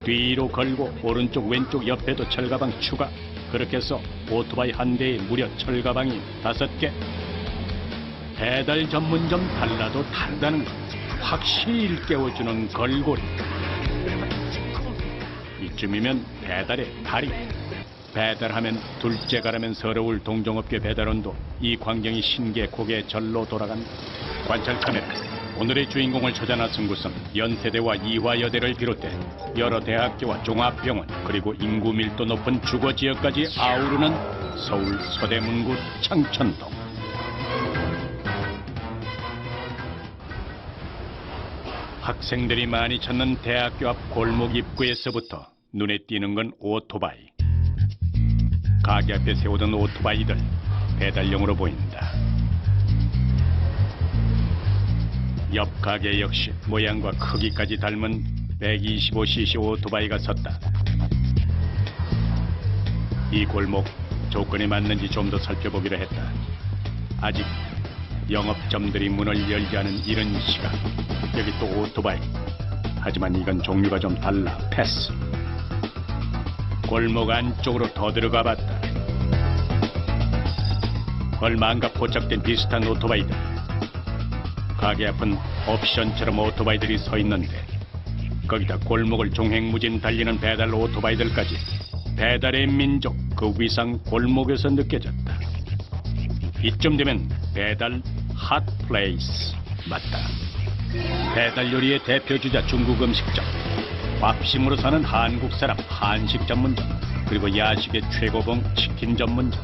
뒤로 걸고 오른쪽 왼쪽 옆에도 철가방 추가. 그렇게 해서 오토바이 한 대에 무려 철가방이 5개. 배달 전문점 달라도 다르다는 것 확실히 일깨워주는 걸고리. 이쯤이면 배달의 달인. 배달하면 둘째 가라면 서러울 동종업계 배달원도 이 광경이 신기해 고개 절로 돌아간다. 관찰 카메라. 오늘의 주인공을 찾아 나선 곳은 연세대와 이화여대를 비롯해 여러 대학교와 종합병원 그리고 인구 밀도 높은 주거지역까지 아우르는 서울 서대문구 창천동. 학생들이 많이 찾는 대학교 앞 골목 입구에서부터 눈에 띄는 건 오토바이. 가게 앞에 세우던 오토바이들 배달용으로 보인다. 옆 가게 역시 모양과 크기까지 닮은 125cc 오토바이가 섰다. 이 골목 조건에 맞는지 좀 더 살펴보기로 했다. 아직 영업점들이 문을 열지 않은 이른 시각. 여기 또 오토바이. 하지만 이건 종류가 좀 달라. 패스. 골목 안쪽으로 더 들어가 봤다. 얼마 안가 포착된 비슷한 오토바이들. 가게 앞은 옵션처럼 오토바이들이 서 있는데 거기다 골목을 종횡무진 달리는 배달 오토바이들까지. 배달의 민족 그 위상 골목에서 느껴졌다. 이쯤 되면 배달 핫플레이스 맞다. 배달 요리의 대표주자 중국 음식점, 밥심으로 사는 한국 사람 한식 전문점, 그리고 야식의 최고봉 치킨 전문점.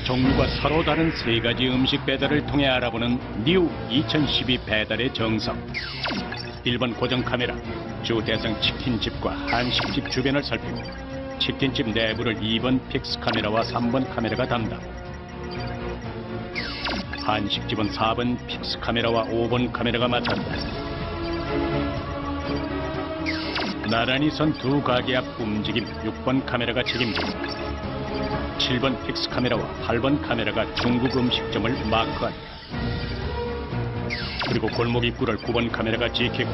종류가 서로 다른 3가지 음식 배달을 통해 알아보는 뉴 2012 배달의 정석. 1번 고정 카메라, 주 대상 치킨집과 한식집 주변을 살피고 치킨집 내부를 2번 픽스 카메라와 3번 카메라가 담당. 한식집은 4번 픽스 카메라와 5번 카메라가 맡았다. 나란히 선 두 가게 앞 움직임 6번 카메라가 책임진다. 7번 픽스 카메라와 8번 카메라가 중국 음식점을 마크한다. 그리고 골목 입구를 9번 카메라가 지키고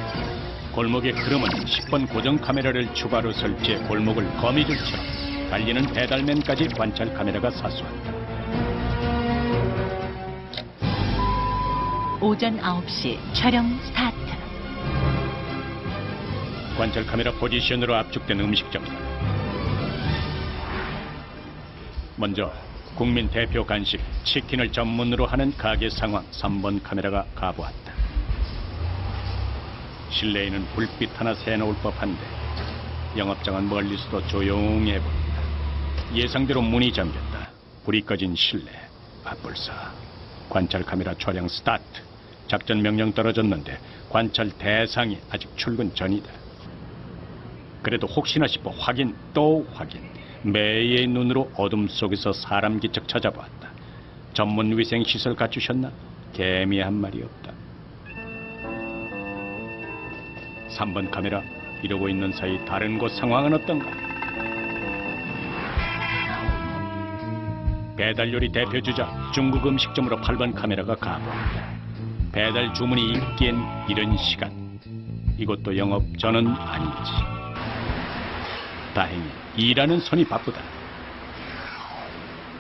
골목의 흐름은 10번 고정 카메라를 추가로 설치해 골목을 거미줄처럼 달리는 배달맨까지 관찰 카메라가 사수한다. 오전 9시 촬영 스타트. 관찰 카메라 포지션으로 압축된 음식점이다. 먼저 국민 대표 간식 치킨을 전문으로 하는 가게 상황 3번 카메라가 가보았다. 실내에는 불빛 하나 새놓을 법한데 영업장은 멀리서도 조용해 보인다. 예상대로 문이 잠겼다. 불이 꺼진 실내. 바쁠싸. 관찰 카메라 촬영 스타트. 작전 명령 떨어졌는데 관찰 대상이 아직 출근 전이다. 그래도 혹시나 싶어 확인 또 확인. 매의 눈으로 어둠 속에서 사람 기척 찾아봤다. 전문 위생 시설 갖추셨나? 개미 한 마리 없다. 3번 카메라. 이러고 있는 사이 다른 곳 상황은 어떤가? 배달 요리 대표주자 중국 음식점으로 8번 카메라가 가보한다. 배달 주문이 있기엔 이른 시간. 이것도 영업 전은 아니지. 다행히 일하는 손이 바쁘다.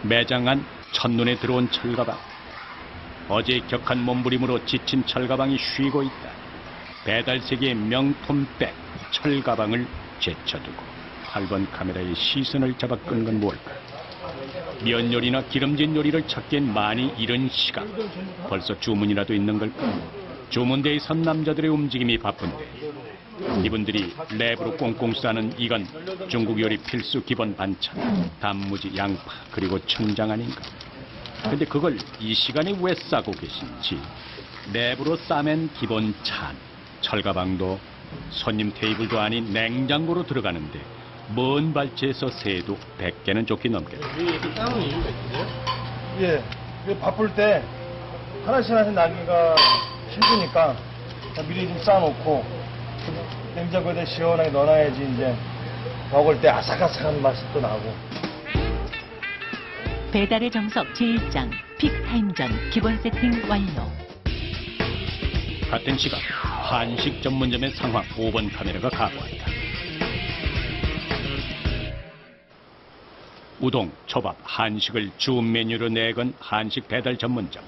매장 안 첫눈에 들어온 철가방. 어제 격한 몸부림으로 지친 철가방이 쉬고 있다. 배달 세계의 명품백 철가방을 제쳐두고 8번 카메라의 시선을 잡아 끈 건 뭘까? 면 요리나 기름진 요리를 찾기엔 많이 이른 시간. 벌써 주문이라도 있는 걸까? 주문대에 선 남자들의 움직임이 바쁜데 이분들이 랩으로 꽁꽁 싸는 이건 중국 요리 필수 기본 반찬. 단무지, 양파, 그리고 춘장 아닌가? 근데 그걸 이 시간에 왜 싸고 계신지. 랩으로 싸맨 기본 찬. 철가방도 손님 테이블도 아닌 냉장고로 들어가는데 먼 발치에서 새도 100개는 좋게 넘겠다. 여기 따로 이유가 있어요? 예, 이거 바쁠 때 하나씩 나기가 힘드니까 미리 좀 싸놓고 냉장고에다 시원하게 넣어놔야지 이제 먹을 때 아삭아삭한 맛이 또 나고. 배달의 정석 제1장 픽타임전 기본 세팅 완료. 같은 시각 한식 전문점의 상황 5번 카메라가 가보한다. 우동, 초밥, 한식을 주 메뉴로 내건 한식 배달 전문점.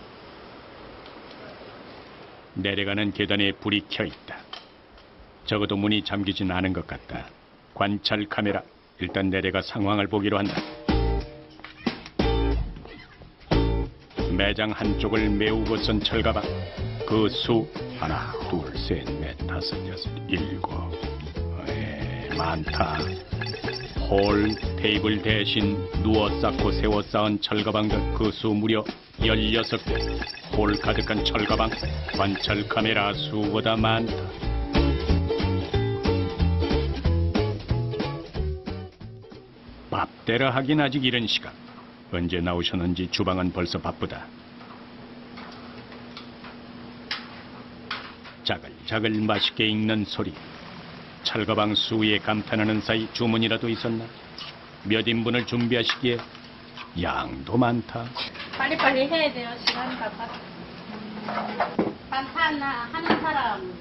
내려가는 계단에 불이 켜 있다. 적어도 문이 잠기진 않은 것 같다. 관찰 카메라. 일단 내려가 상황을 보기로 한다. 매장 한쪽을 메우고 쓴 철가방. 그 수 하나, 둘, 셋, 넷, 다섯, 여섯, 일곱. 많다. 홀 테이블 대신 누워 쌓고 세워 쌓은 철가방들 그 수 무려 16개. 홀 가득한 철가방. 관찰 카메라 수보다 많다. 밥대라 하긴 아직 이른 시간. 언제 나오셨는지 주방은 벌써 바쁘다. 자글자글 맛있게 익는 소리. 철가방 수위에 감탄하는 사이 주문이라도 있었나? 몇 인분을 준비하시기에 양도 많다. 빨리빨리 해야 돼요. 시간이 바빠. 반찬 하는 사람,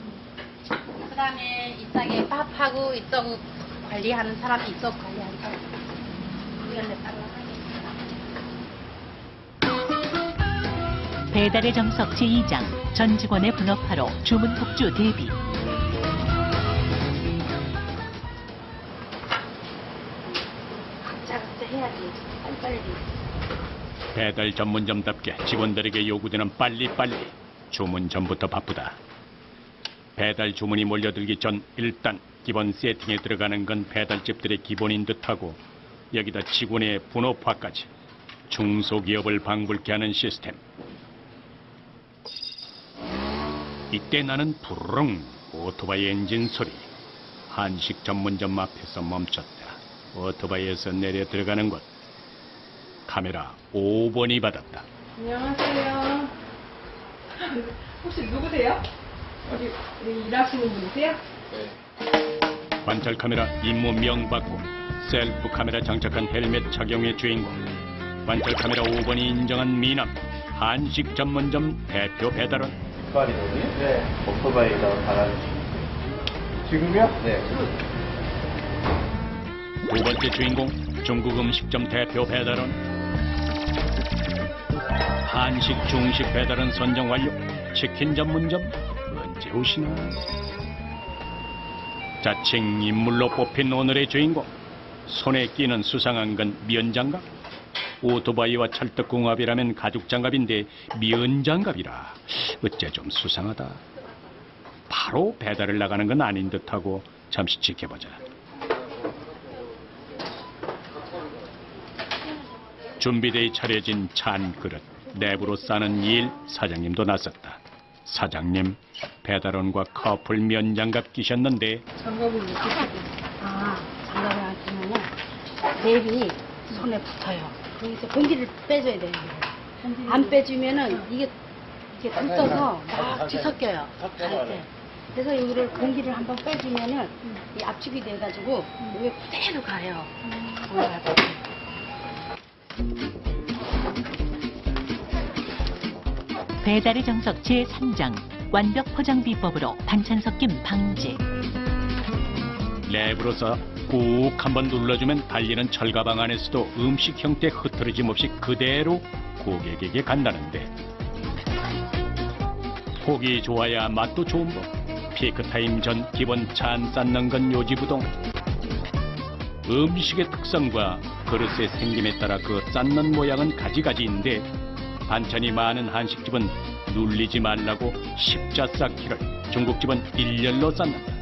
그 다음에 이따게 밥하고 이쪽 관리하는 사람이 이쪽 관리하는 사람. 이런데 따로 배달의 정석 제2장 전 직원의 분업화로 주문 폭주 대비. 각자 해야지. 빨리빨리. 배달 전문점답게 직원들에게 요구되는 빨리빨리. 주문 전부터 바쁘다. 배달 주문이 몰려들기 전 일단 기본 세팅에 들어가는 건 배달집들의 기본인 듯하고 여기다 직원의 분업화까지. 중소기업을 방불케 하는 시스템. 이때 나는 부르릉 오토바이 엔진 소리. 한식 전문점 앞에서 멈췄다. 오토바이에서 내려 들어가는 곳. 카메라 5번이 받았다. 안녕하세요. 혹시 누구세요? 어디 일하시는 분이세요? 관찰 카메라 임무 명받고 셀프 카메라 장착한 헬멧 착용의 주인공. 관찰 카메라 5번이 인정한 미남. 한식 전문점 대표 배달원. 빨이거든요? 네. 오토바이에다가 달아주시면 지금요? 네. 두 번째 주인공 중국 음식점 대표 배달원. 한식 중식 배달원 선정 완료. 치킨 전문점 언제 오시나? 자칭 인물로 뽑힌 오늘의 주인공. 손에 끼는 수상한 건 면장갑? 오토바이와 찰떡궁합이라면 가죽장갑인데 면장갑이라 어째 좀 수상하다. 바로 배달을 나가는 건 아닌 듯하고 잠시 지켜보자. 준비되어 차려진 찬 그릇. 내부로 싸는 일. 사장님도 나섰다. 사장님, 배달원과 커플 면장갑 끼셨는데 장갑을 못 끼고. 장갑을 안 끼면은 랩이 손에 붙어요. 그래서 공기를 빼줘야 돼요. 안 빼주면은 이게 붙어서 막 뒤섞여요. 갈 때. 그래서 여기를 공기를 한번 빼주면은 이 압축이 돼가지고 여기 그대로 가요. 배달의 정석 제3장 완벽 포장 비법으로 반찬 섞임 방지. 랩으로서 꾹 한번 눌러주면 달리는 철가방 안에서도 음식 형태 흐트러짐 없이 그대로 고객에게 간다는데 폭이 좋아야 맛도 좋은 법. 피크타임 전 기본 찬 쌓는 건 요지부동. 음식의 특성과 그릇의 생김에 따라 그 쌓는 모양은 가지가지인데 반찬이 많은 한식집은 눌리지 말라고 십자 쌓기를, 중국집은 일렬로 쌓는다.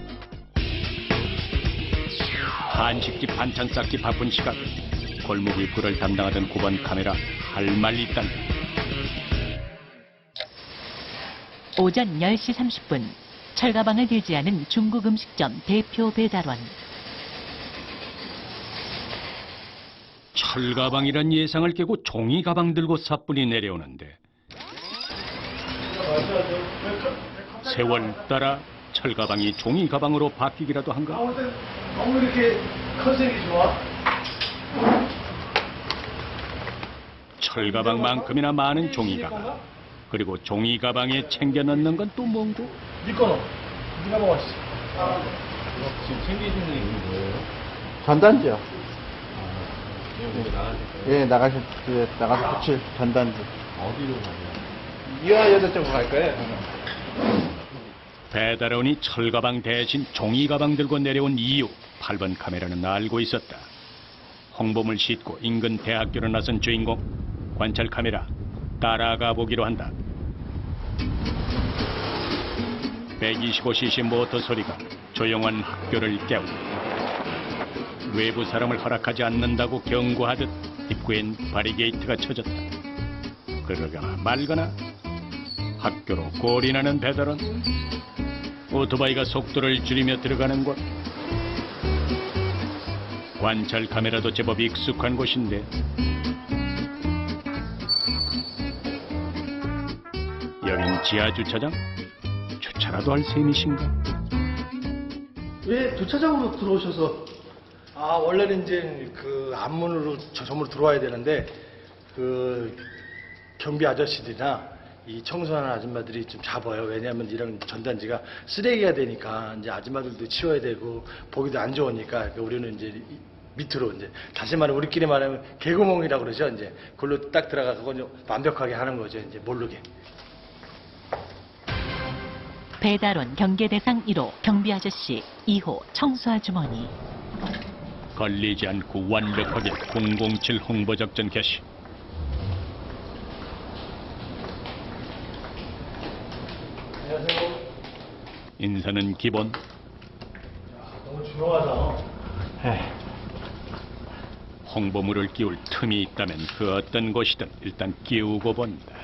한식집 반찬 쌓기 바쁜 시간. 골목이 불을 담당하던 9번 카메라 할 말 있다. 오전 10시 30분 철가방을 들지 않은 중국 음식점 대표 배달원. 철가방이란 예상을 깨고 종이 가방 들고 사뿐히 내려오는데 세월 따라 철가방이 종이 가방으로 바뀌기라도 한가? 너무 이렇게 컨셉이 좋아? 철가방만큼이나 많은 종이 가방. 그리고 종이 가방에 챙겨 넣는 건 또 뭔고? 네 거는 네가 먹었어. 지금 챙겨주는 게 뭐예요? 간단지요. 예, 나가서 붙일 전단지. 어디로 가요? 이화여대 쪽으로 갈 거예요. 배달원이 철가방 대신 종이가방 들고 내려온 이유 8번 카메라는 알고 있었다. 홍보물 싣고 인근 대학교로 나선 주인공 관찰 카메라 따라가 보기로 한다. 125cc 모터 소리가 조용한 학교를 깨운다. 외부 사람을 허락하지 않는다고 경고하듯 입구엔 바리게이트가 쳐졌다. 그러거나 말거나 학교로 골이 나는 배달원. 오토바이가 속도를 줄이며 들어가는 곳. 관찰 카메라도 제법 익숙한 곳인데 여긴 지하주차장? 주차라도 할 셈이신가? 왜 주차장으로 들어오셔서? 아, 원래는 이제 그 앞문으로 저문으로 들어와야 되는데 그 경비 아저씨들이나 이 청소하는 아줌마들이 좀 잡아요. 왜냐하면 이런 전단지가 쓰레기가 되니까 이제 아줌마들도 치워야 되고 보기도 안 좋으니까 그러니까 우리는 이제 밑으로 이제 다시 말하면 우리끼리 말하면 개구멍이라고 그러죠. 이제 그걸로 딱 들어가고 완벽하게 하는 거죠. 이제 모르게. 배달원 경계대상 1호 경비 아저씨, 2호 청소 아주머니. 걸리지 않고 완벽하게 007 홍보작전 개시. 안녕하세요. 인사는 기본. 너무 조용하다. 홍보물을 끼울 틈이 있다면 그 어떤 곳이든 일단 끼우고 본다.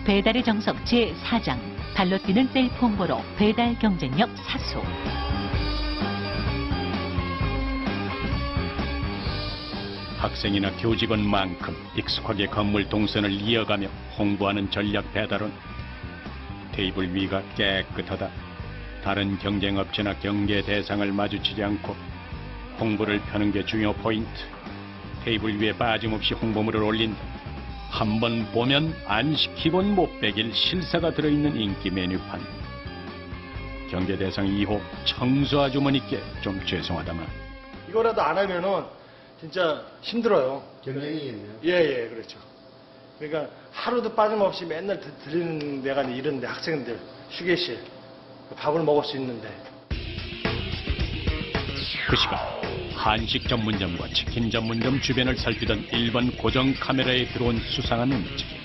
배달의 정석 제4장 발로 뛰는 셀프 홍보로 배달 경쟁력 사수. 학생이나 교직원만큼 익숙하게 건물 동선을 이어가며 홍보하는 전략 배달원. 테이블 위가 깨끗하다. 다른 경쟁업체나 경계 대상을 마주치지 않고 홍보를 펴는 게 중요 포인트. 테이블 위에 빠짐없이 홍보물을 올린다. 한번 보면 안 시키곤 못 빼길 실사가 들어있는 인기 메뉴판. 경계 대상 2호 청소 아주머니께 좀 죄송하다만 이거라도 안 하면은 진짜 힘들어요. 경쟁이겠네요. 예, 그렇죠. 그러니까 하루도 빠짐없이 맨날 들리는 데가 이런데 학생들 휴게실 밥을 먹을 수 있는데. 그 시간 한식 전문점과 치킨 전문점 주변을 살피던 1번 고정 카메라에 들어온 수상한 움직임.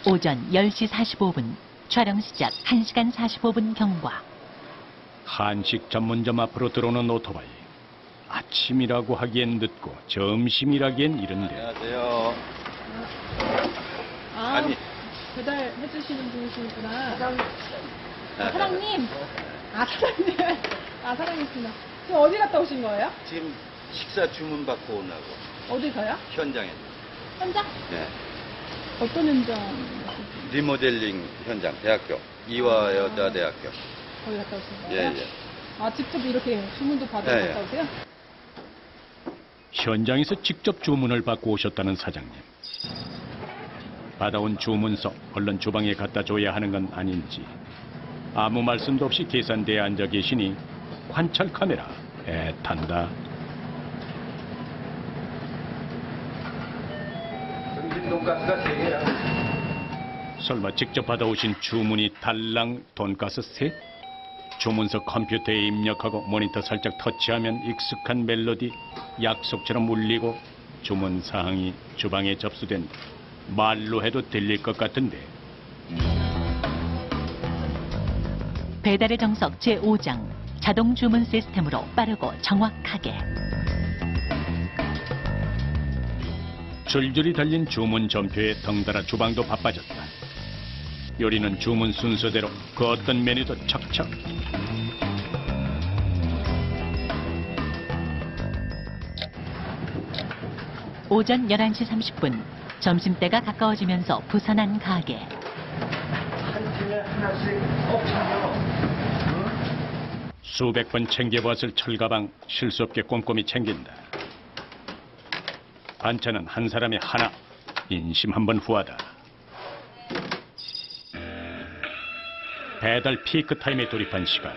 오전 10시 45분 촬영 시작 1시간 45분 경과. 한식 전문점 앞으로 들어오는 오토바이. 아침이라고 하기엔 늦고 점심이라기엔 이른데 안녕하세요. 아니. 배달해주시는 분이시구나. 사장님. 사장님. 사장님이시구나. 지금 어디 갔다 오신 거예요? 지금 식사 주문 받고 오려고 어디서요? 현장에. 현장? 네. 어떤 현장? 리모델링 현장, 대학교. 이화여자대학교. 거기 갔다 오신 예, 거예요? 예. 직접 이렇게 주문도 받으러 예, 예. 갔다 오세요? 현장에서 직접 주문을 받고 오셨다는 사장님. 받아온 주문서 얼른 주방에 갖다 줘야 하는 건 아닌지 아무 말씀도 없이 계산대에 앉아 계시니 관찰 카메라 애탄다. 돈가스가 3개야. 설마 직접 받아오신 주문이 달랑 돈가스 셋? 주문서 컴퓨터에 입력하고 모니터 살짝 터치하면 익숙한 멜로디 약속처럼 울리고 주문 사항이 주방에 접수된다. 말로 해도 들릴 것 같은데. 배달의 정석 제5장 자동 주문 시스템으로 빠르고 정확하게. 줄줄이 달린 주문 전표에 덩달아 주방도 바빠졌다. 요리는 주문 순서대로 그 어떤 메뉴도 척척. 오전 11시 30분 점심때가 가까워지면서 부산한 가게. 한 팀에 하나씩 꼭 챙겨. 수백 번 챙겨봤을 철가방 실수 없게 꼼꼼히 챙긴다. 반찬은 한 사람에 하나. 인심 한번 후하다. 배달 피크 타임에 돌입한 시간.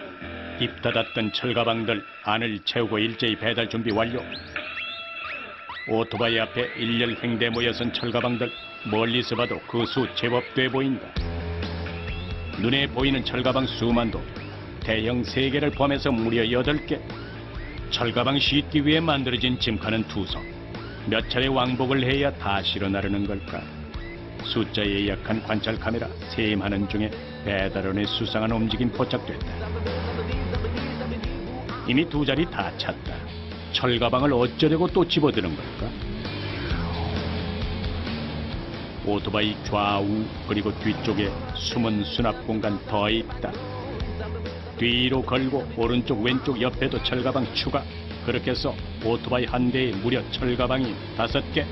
입 닫았던 철가방들 안을 채우고 일제히 배달 준비 완료. 오토바이 앞에 일렬 횡대 모여선 철가방들, 멀리서 봐도 그 수 제법 돼 보인다. 눈에 보이는 철가방 수만도 대형 3개를 포함해서 무려 8개. 철가방 싣기 위해 만들어진 짐칸은 2석. 몇 차례 왕복을 해야 다 실어 나르는 걸까? 숫자에 약한 관찰 카메라 세임하는 중에 배달원의 수상한 움직임 포착됐다. 이미 2자리 다 찼다. 철가방을 어쩌려고 또 집어드는 걸까? 오토바이 좌우 그리고 뒤쪽에 숨은 수납 공간 더 있다. 뒤로 걸고 오른쪽 왼쪽 옆에도 철가방 추가. 그렇게 해서 오토바이 한 대에 무려 철가방이 5개.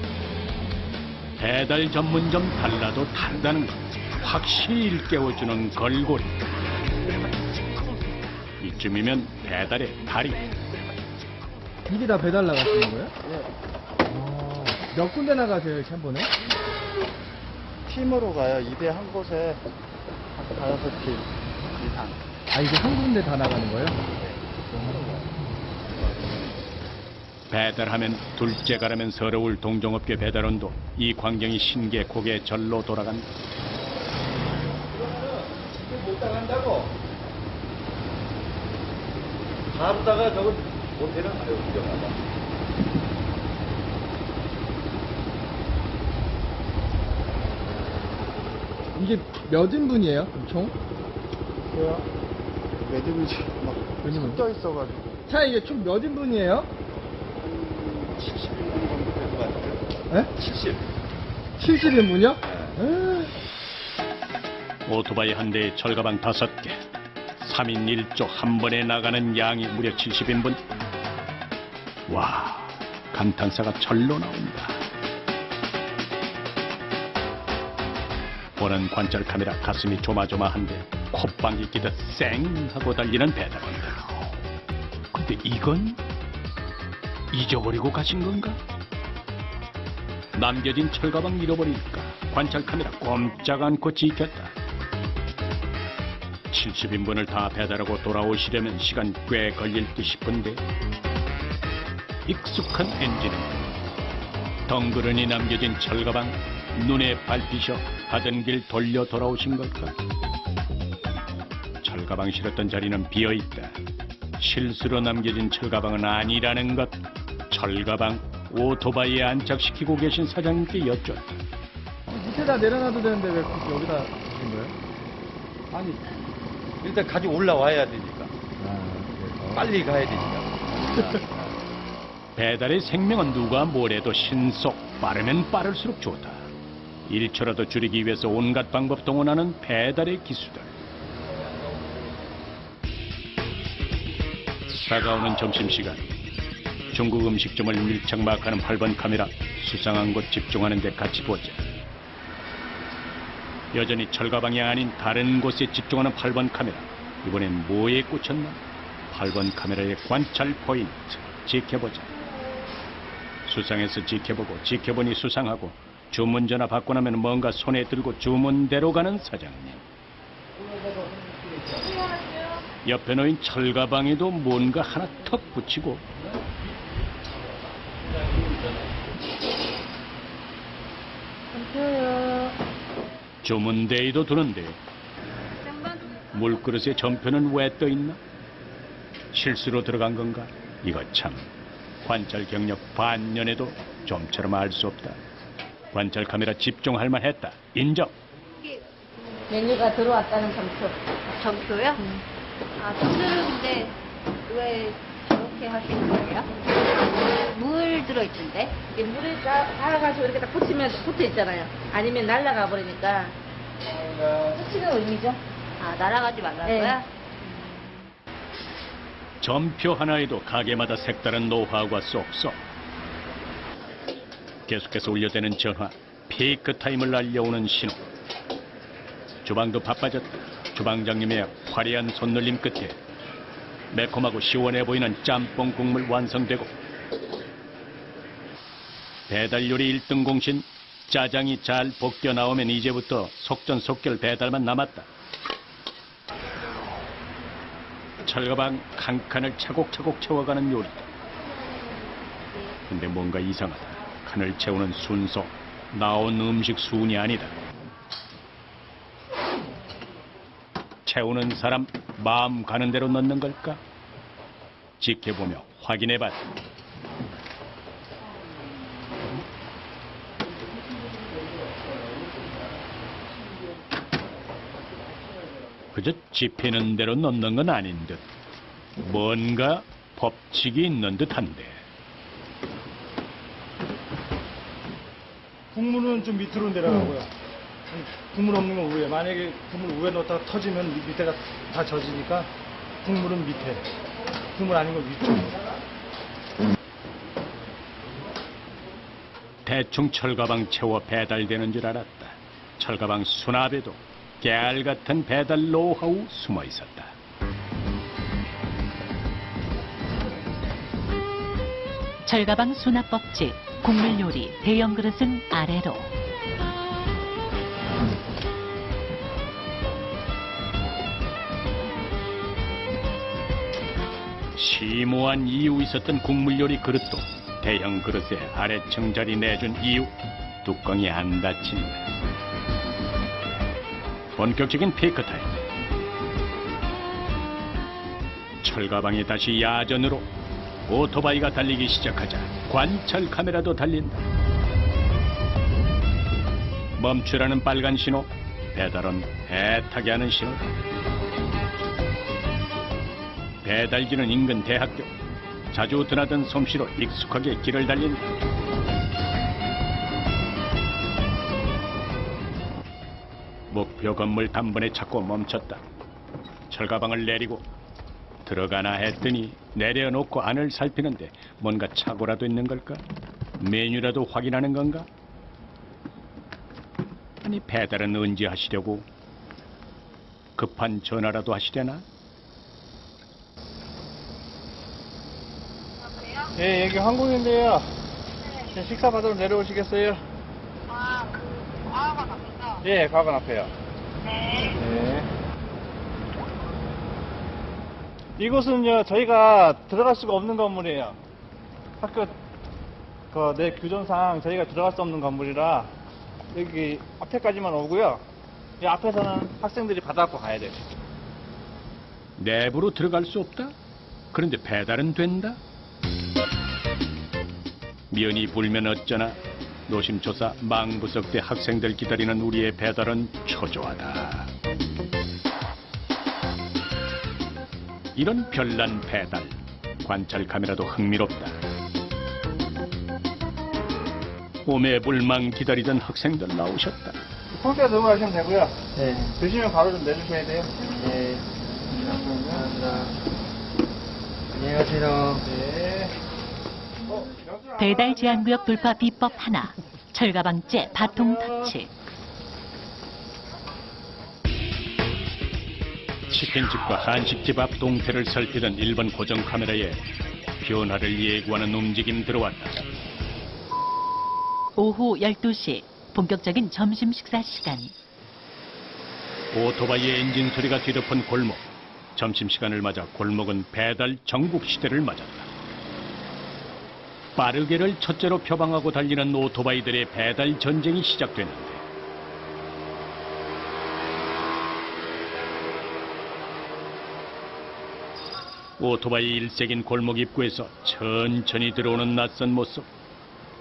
배달 전문점 달라도 다르다는 것 확실히 일깨워주는 걸고리. 이쯤이면 배달의 달인. 이게 다 배달 나가시는 거예요? 몇 군데 나가세요, 이렇게 한 번에? 팀으로 가요. 2대 한 곳에 한 5팀 이상. 아, 이게 한 군데 다 나가는 거예요? 배달하면 둘째 가라면 서러울 동종업계 배달원도 이 광경이 신기해 고개 절로 돌아간다. 못 나간다고. 하루다가 저거 못해는 가요. 구경하다. 이게 몇 인분이에요, 총? 뭐야? 매듭이 막 몇 인분? 섞여 있어가지고. 차 이게 총 몇 인분이에요? 70인 정도 될 것 같아요. 네? 70. 70인분이요? 오토바이 한 대에 철가방 5개. 3인 1조 한 번에 나가는 양이 무려 70인분. 와, 감탄사가 절로 나온다. 보는 관찰 카메라 가슴이 조마조마한데 콧방귀 끼듯 쌩 하고 달리는 배달원들. 근데 이건 잊어버리고 가신 건가? 남겨진 철가방 잃어버릴까? 관찰 카메라 꼼짝 않고 지켰다. 70인분을 다 배달하고 돌아오시려면 시간 꽤 걸릴 듯 싶은데 익숙한 엔진음, 덩그러니 남겨진 철가방 눈에 밟히셔 하던 길 돌려 돌아오신 걸까? 철가방 실었던 자리는 비어있다. 실수로 남겨진 철가방은 아니라는 것. 철가방 오토바이에 안착시키고 계신 사장님께 여쭙다. 밑에다 내려놔도 되는데 왜 굳이 여기다 주신 거예요? 아니, 일단 가지고 올라와야 되니까. 그래서. 빨리 가야 되니까. 배달의 생명은 누가 뭐래도 신속, 빠르면 빠를수록 좋다. 1초라도 줄이기 위해서 온갖 방법 동원하는 배달의 기수들. 다가오는 점심시간. 중국 음식점을 밀착 마크하는 8번 카메라. 수상한 곳 집중하는 데 같이 보자. 여전히 철가방이 아닌 다른 곳에 집중하는 8번 카메라. 이번엔 뭐에 꽂혔나? 8번 카메라의 관찰 포인트. 지켜보자. 수상해서 지켜보고 지켜보니 수상하고 주문 전화 받고 나면 뭔가 손에 들고 주문대로 가는 사장님. 옆에 놓인 철가방에도 뭔가 하나 턱 붙이고 주문대에도 두는데 물그릇에 전표는 왜 떠있나? 실수로 들어간 건가? 이거 참 관찰 경력 반년에도 좀처럼 알 수 없다. 관찰 카메라 집중할 만했다. 인정. 메뉴가 들어왔다는 점수. 점표요? 아, 점수를 근데 왜 저렇게 하시는 거예요? 물 들어있던데? 이 물에 닿아가지고 이렇게 딱 붙이면 붙어 있잖아요. 아니면 날아가 버리니까 붙이는 의미죠. 아, 날아가지 말라고요? 네. 점표 하나에도 가게마다 색다른 노하우가 쏙쏙. 계속해서 울려대는 전화, 피크 타임을 알려오는 신호. 주방도 바빠졌다. 주방장님의 화려한 손놀림 끝에 매콤하고 시원해 보이는 짬뽕 국물 완성되고 배달 요리 1등 공신 짜장이 잘 볶여 나오면 이제부터 속전속결 배달만 남았다. 철가방 칸칸을 차곡차곡 채워가는 요리다. 근데 뭔가 이상하다. 칸을 채우는 순서, 나온 음식 순이 아니다. 채우는 사람 마음 가는 대로 넣는 걸까? 지켜보며 확인해봤다. 그저 집히는 대로 넣는 건 아닌 듯. 뭔가 법칙이 있는 듯한데. 국물은 좀 밑으로 내려가고요. 국물 없는 건 위에. 만약에 국물 위에 넣었다가 터지면 밑에가 다 젖으니까 국물은 밑에. 국물 아닌 건 위쪽. 대충 철가방 채워 배달되는 줄 알았다. 철가방 수납에도 깨알 같은 배달 노하우 숨어 있었다. 철가방 수납 법칙. 국물 요리 대형 그릇은 아래로. 심오한 이유 있었던 국물 요리 그릇도 대형 그릇에 아래층 자리 내준 이유, 뚜껑이 안 닫힌다. 본격적인 피크 타임. 철가방이 다시 야전으로. 오토바이가 달리기 시작하자 관찰 카메라도 달린다. 멈추라는 빨간 신호, 배달은 애타게 하는 신호다. 배달지는 인근 대학교. 자주 드나든 솜씨로 익숙하게 길을 달린다. 목표 건물 단번에 찾고 멈췄다. 철가방을 내리고 들어가나 했더니 내려놓고 안을 살피는데 뭔가 착오라도 있는 걸까? 메뉴라도 확인하는 건가? 아니 배달은 언제 하시려고? 급한 전화라도 하시려나? 예, 여기 항공인데요. 식사 받으러 내려오시겠어요? 과학원 앞에서? 예, 과학원 앞에요. 네. 이곳은요, 저희가 들어갈 수가 없는 건물이에요. 학교, 내 규정상 저희가 들어갈 수 없는 건물이라 여기 앞에까지만 오고요. 이 앞에서는 학생들이 받아갖고 가야 돼요. 내부로 들어갈 수 없다? 그런데 배달은 된다? 면이 불면 어쩌나. 노심초사 망부석대 학생들 기다리는 우리의 배달은 초조하다. 이런 별난 배달, 관찰 카메라도 흥미롭다. 오매불망 기다리던 학생들 나오셨다. 통째 들어가시면 되고요. 네. 드시면 바로 좀 내주셔야 돼요. 네. 감사합니다. 안녕히 가세요. 네. 배달 제한구역 돌파 비법 하나. 철가방째 바통 터치. 치킨집과 한식집 앞 동태를 살피던 일본 고정 카메라에 변화를 예고하는 움직임 들어왔다. 오후 12시. 본격적인 점심 식사 시간. 오토바이의 엔진 소리가 뒤덮은 골목. 점심시간을 맞아 골목은 배달 전국 시대를 맞았다. 빠르게를 첫째로 표방하고 달리는 오토바이들의 배달 전쟁이 시작됐는데 오토바이 일색인 골목 입구에서 천천히 들어오는 낯선 모습.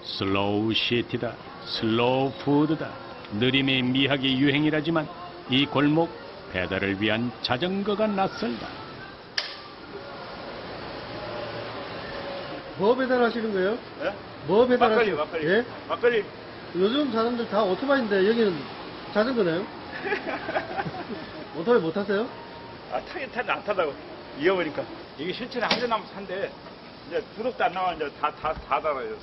슬로우 시티다, 슬로우 푸드다. 느림의 미학이 유행이라지만 이 골목 배달을 위한 자전거가 낯설다. 뭐 배달하시는 거예요? 네? 뭐 배달하시는 막걸리, 막걸리. 예? 막걸리. 요즘 사람들 다 오토바이인데 여기는 자전거네요? 오토바이 못 타세요? 아, 타긴 타는데 안 타다고. 이어버리니까. 이게 실제로 한 대 남아서 산대. 이제 구독도 안 나와, 이제 다 달아요.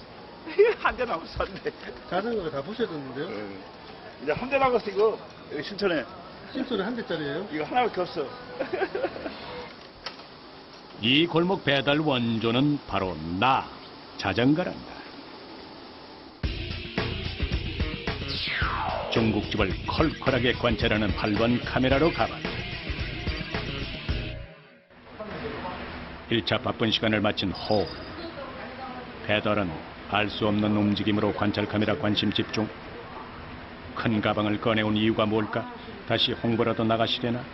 한 대 남아서 산대. 자전거가 다 부셔졌는데요? 이제 한 대 남았어, 이거. 여기 신촌에. 신소리 한 대짜리예요? 이거 하나밖에 없어. 이 골목 배달 원조는 바로 나, 자전거란다. 중국집을 컬컬하게 관찰하는 8번 카메라로 가봤다. 1차 바쁜 시간을 마친 홀. 배달은 알 수 없는 움직임으로 관찰 카메라 관심 집중. 큰 가방을 꺼내온 이유가 뭘까? 다시 홍보라도 나가시려나?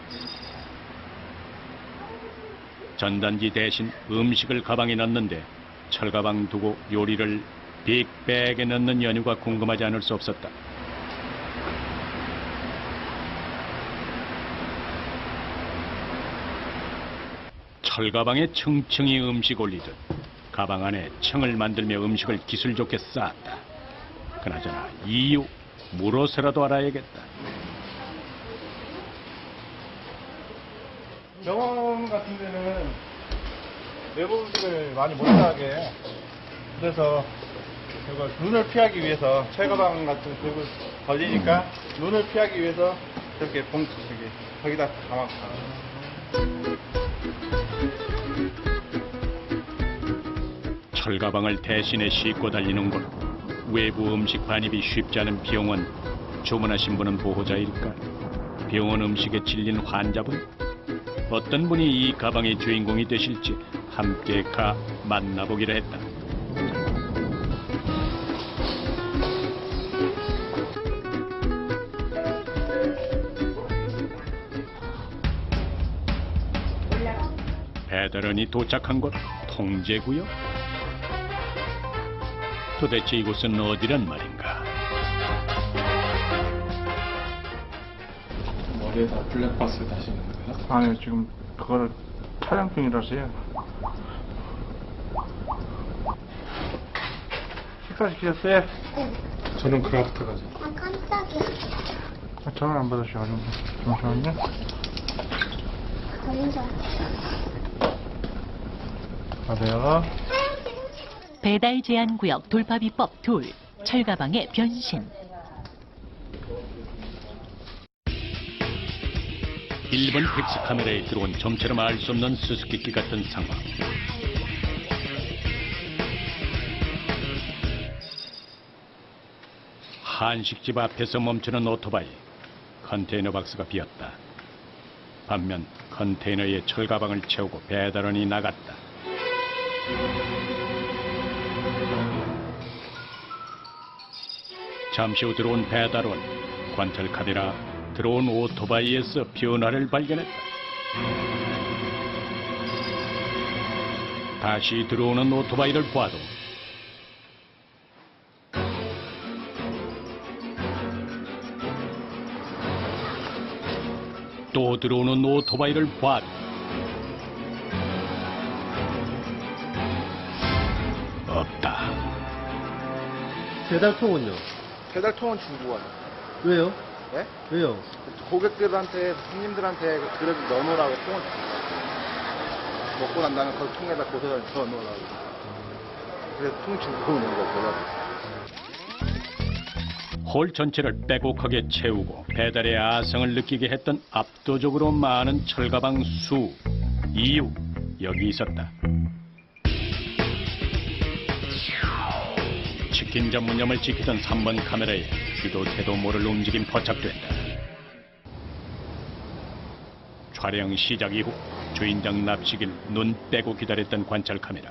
전단지 대신 음식을 가방에 넣는데 철가방 두고 요리를 빅백에 넣는 연유가 궁금하지 않을 수 없었다. 철가방에 층층이 음식 올리듯 가방 안에 층을 만들며 음식을 기술 좋게 쌓았다. 그나저나 이유 물어서라도 알아야겠다. 병원 같은 데는 내부 음식을 많이 못 나가게 해요. 그래서 이걸 눈을 피하기 위해서 철가방 같은 거 들고 걸리니까 눈을 피하기 위해서 이렇게 봉투 거기다 담았어요. 철가방을 대신에 싣고 달리는 곳. 외부 음식 반입이 쉽지 않은 병원. 주문하신 분은 보호자일까? 병원 음식에 질린 환자분? 어떤 분이 이 가방의 주인공이 되실지 함께 가 만나보기로 했다. 배달원이 도착한 곳 통제구역? 도대체 이곳은 어디란 말인가? 머리에다 블랙박스 다시는 거예요? 아니요, 지금 그거를 촬영 중이라서요. 식사 시키셨어요? 저는 크라프트 가죠. 아, 깜짝이야. 전화 안 받으셔가지고. 잠시만요. 감사. 받아요. 배달 제한 구역 돌파 비법 둘. 철가방의 변신. 일본 팩스 카메라에 들어온 좀처럼 알 수 없는 수수께끼 같은 상황. 한식집 앞에서 멈추는 오토바이. 컨테이너 박스가 비었다. 반면 컨테이너에 철가방을 채우고 배달원이 나갔다. 잠시 후 들어온 배달원. 관찰 카메라 들어온 오토바이에서 변화를 발견했다. 다시 들어오는 오토바이를 봐도 또 들어오는 오토바이를 봐도 없다. 배달통은요? 배달통은 주고 와요. 왜요? 네? 왜요? 고객들한테, 손님들한테 그래도 넣어놓으라고 통을 줍니다. 먹고 난 다음에 그 통에다 고서 넣어놓으라고. 그래서 통 주고 오는 거고요. 홀 전체를 빼곡하게 채우고 배달의 아성을 느끼게 했던 압도적으로 많은 철가방 수. 이유, 여기 있었다. 치킨 전문점을 지키던 3번 카메라에 귀도 태도 모를 움직임 포착됐다. 촬영 시작 이후 주인장 납치길 눈 빼고 기다렸던 관찰 카메라.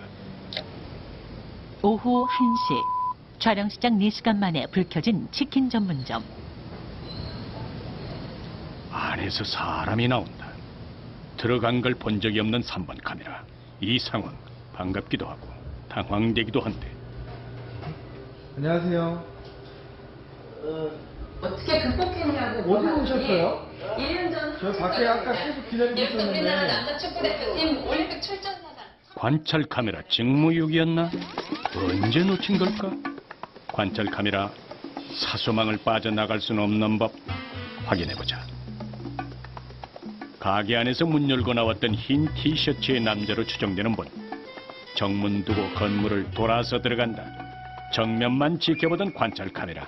오후 1시. 촬영 시작 4시간 만에 불 켜진 치킨 전문점. 안에서 사람이 나온다. 들어간 걸 본 적이 없는 3번 카메라. 이 상황 반갑기도 하고 당황되기도 한데. 안녕하세요. 어떻게 극복했냐고. 어디 오셨어요? 1년 전. 저 밖에 아까 계속 기다리고 있었는데. 우리나라 남자 축구 대표팀 올림픽 출전사상. 관찰 카메라 직무유기였나? 언제 놓친 걸까? 관찰 카메라 사소망을 빠져나갈 수는 없는 법. 확인해보자. 가게 안에서 문 열고 나왔던 흰 티셔츠의 남자로 추정되는 분. 정문 두고 건물을 돌아서 들어간다. 정면만 지켜보던 관찰 카메라.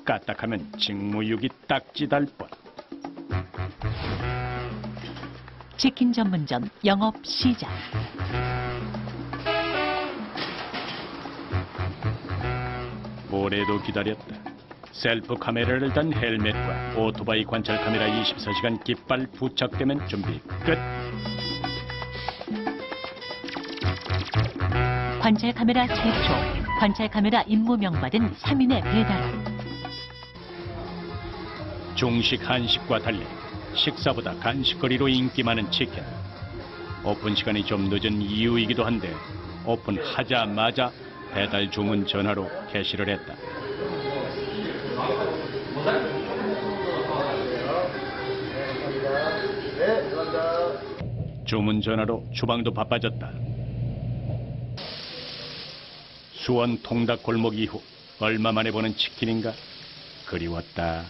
까딱하면 직무유기 딱지 달 뻔. 치킨 전문점 영업 시작. 오래도 기다렸다. 셀프 카메라를 단 헬멧과 오토바이 관찰 카메라 24시간 깃발 부착되면 준비 끝. 관찰 카메라 최초, 관찰 카메라 임무명 받은 3인의 배달원. 중식 한식과 달리 식사보다 간식거리로 인기 많은 치킨. 오픈 시간이 좀 늦은 이유이기도 한데 오픈하자마자 배달 주문 전화로 개시를 했다. 주문 전화로 주방도 바빠졌다. 수원 통닭 골목 이후 얼마 만에 보는 치킨인가? 그리웠다.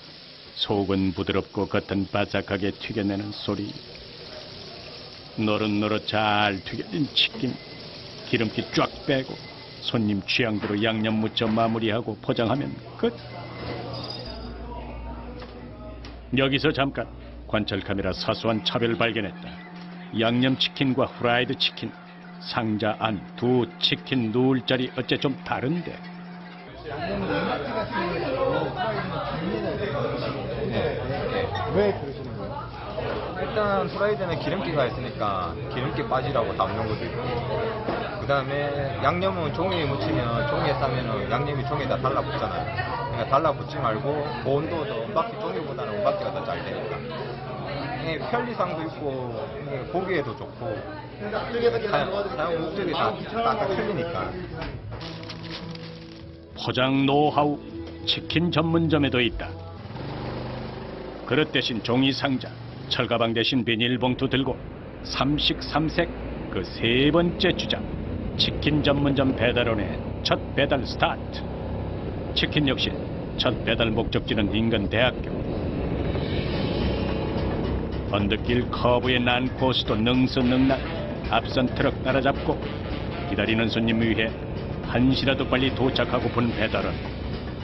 속은 부드럽고 겉은 바삭하게 튀겨내는 소리. 노릇노릇 잘 튀겨진 치킨. 기름기 쫙 빼고 손님 취향대로 양념 묻혀 마무리하고 포장하면 끝. 여기서 잠깐 관찰 카메라 사소한 차별 발견했다. 양념치킨과 후라이드 치킨, 상자 안 두 치킨 누울 자리 어째 좀 다른데. 왜 그러시는 거예요? 일단 후라이드는 기름기가 있으니까 기름기 빠지라고 담는 것도 있고, 그 다음에 양념은 종이에 묻히면 종이에 싸면은 양념이 종이에다 달라붙잖아요. 그러니까 달라붙지 말고 그 온도도 은박지 종이보다는 은박지가 더 잘 되니까 편리상도 있고 보기에도 좋고 사용 목적이 다 틀리니까. 포장 노하우 치킨 전문점에도 있다. 그릇 대신 종이 상자, 철가방 대신 비닐봉투 들고 삼식삼색 그 세 번째 주장. 치킨 전문점 배달원의 첫 배달 스타트. 치킨 역시 첫 배달 목적지는 인근 대학교. 언덕길 커브의 난 코스도 능수능란. 앞선 트럭 따라잡고 기다리는 손님 위해 한시라도 빨리 도착하고픈 배달원.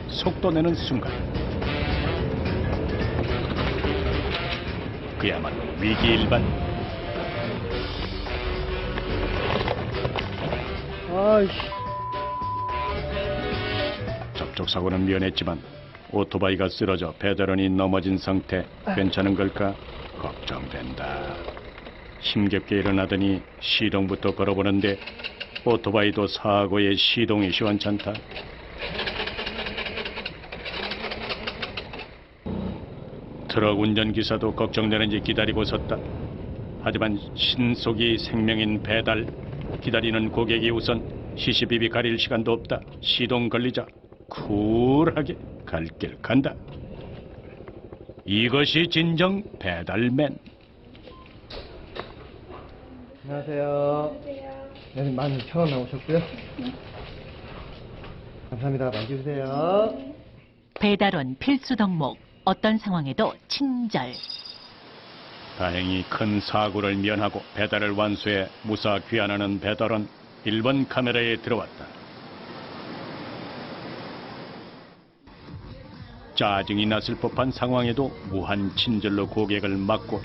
속도 내는 순간 그야말로 위기일반. 아이씨. 접촉사고는 면했지만 오토바이가 쓰러져 배달원이 넘어진 상태. 괜찮은 걸까? 걱정된다. 힘겹게 일어나더니 시동부터 걸어보는데 오토바이도 사고의 시동이 시원찮다. 트럭 운전기사도 걱정되는지 기다리고 섰다. 하지만 신속이 생명인 배달. 기다리는 고객이 우선. 시시비비 가릴 시간도 없다. 시동 걸리자 쿨하게 갈 길 간다. 이것이 진정 배달맨. 안녕하세요. 네, 16,000원 나오셨고요. 감사합니다. 만지주세요. 배달원 필수 덕목. 어떤 상황에도 친절. 다행히 큰 사고를 면하고 배달을 완수해 무사 귀환하는 배달원. 1번 카메라에 들어왔다. 짜증이 났을 법한 상황에도 무한 친절로 고객을 맞고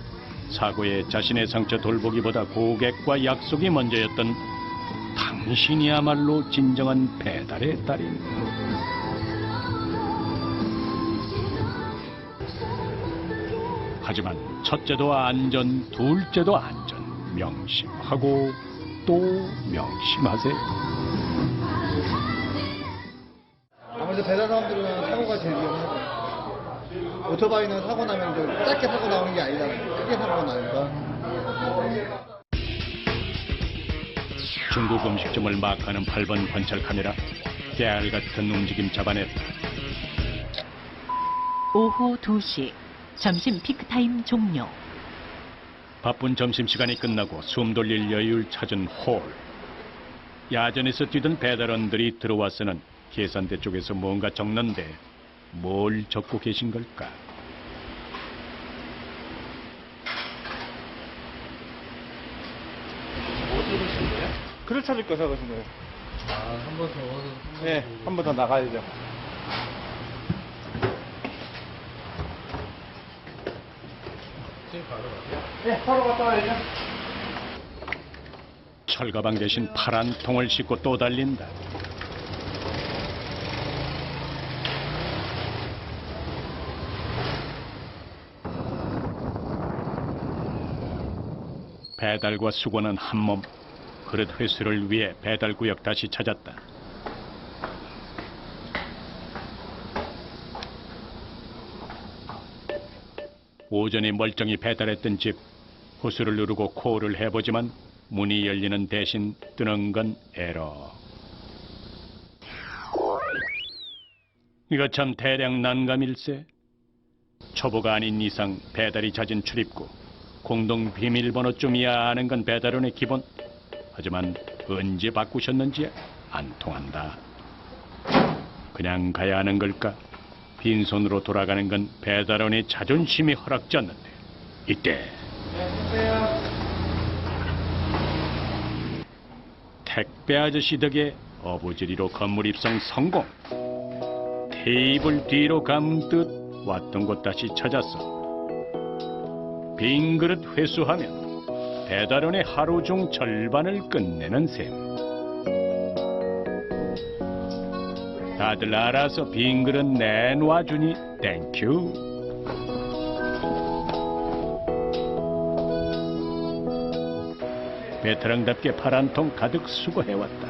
사고에 자신의 상처 돌보기보다 고객과 약속이 먼저였던 당신이야말로 진정한 배달의 달인. 하지만 첫째도 안전, 둘째도 안전. 명심하고 또 명심하세요. 아무래도 배달 사람들은 사고가 제일 위험하고, 오토바이는 사고 나면 좀 짧게 사고 나오는 게 아니잖아요. 크게 사고가 나니까. 중국 음식점을 마크하는 8번 관찰 카메라. 깨알 같은 움직임 잡아냈다. 오후 2시. 점심 피크타임 종료. 바쁜 점심시간이 끝나고 숨 돌릴 여유를 찾은 홀. 야전에서 뛰던 배달원들이 들어와서는 계산대 쪽에서 뭔가 적는데 뭘 적고 계신 걸까? 그릇 찾을 거 사가신 거예요. 한 번 더. 네, 한 번 더 나가야죠. 네, 바로 갔다 와야죠. 철가방 대신 파란 통을 싣고 또 달린다. 배달과 수거는 한 몸. 그릇 회수를 위해 배달구역 다시 찾았다. 오전에 멀쩡히 배달했던 집, 호수를 누르고 콜을 해보지만 문이 열리는 대신 뜨는 건 에러. 이거 참 대량 난감일세. 초보가 아닌 이상 배달이 잦은 출입구, 공동 비밀번호쯤이야 아는 건 배달원의 기본. 하지만 언제 바꾸셨는지 안 통한다. 그냥 가야 하는 걸까? 빈손으로 돌아가는 건 배달원의 자존심이 허락지 않는데. 이때 택배 아저씨 덕에 어부지리로 건물 입성 성공. 테이블 뒤로 감듯 왔던 곳 다시 찾았어. 빈 그릇 회수하면 배달원의 하루 중 절반을 끝내는 셈. 다들 알아서 빈 그릇 내놔주니 땡큐. 베테랑답게 팔 한 통 가득 수거해왔다.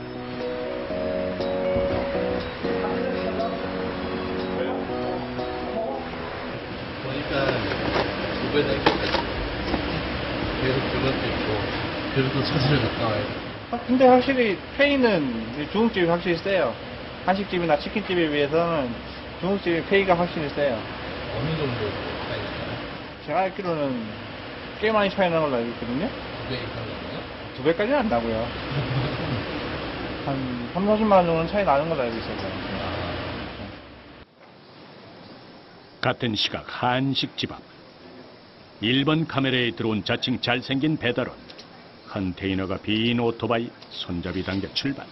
보니까 두 배나 계속 그것도 있고 그래도 사진을 갔다 와야 돼. 근데 확실히 페이는 중국집이 확실히 세요. 한식집이나 치킨집에 비해서는 중국집의 페이가 확실히 세요. 어느 정도 차이일까요? 제가 알기로는 꽤 많이 차이 나는 걸로 알고 있거든요. 2배 이상 나나요? 2배까지는 안 나고요. 한 3, 40만 원 정도는 차이 나는 걸로 알고 있어요. 같은 시각 한식집 앞. 1번 카메라에 들어온 자칭 잘생긴 배달원. 컨테이너가 빈 오토바이 손잡이 당겨 출발.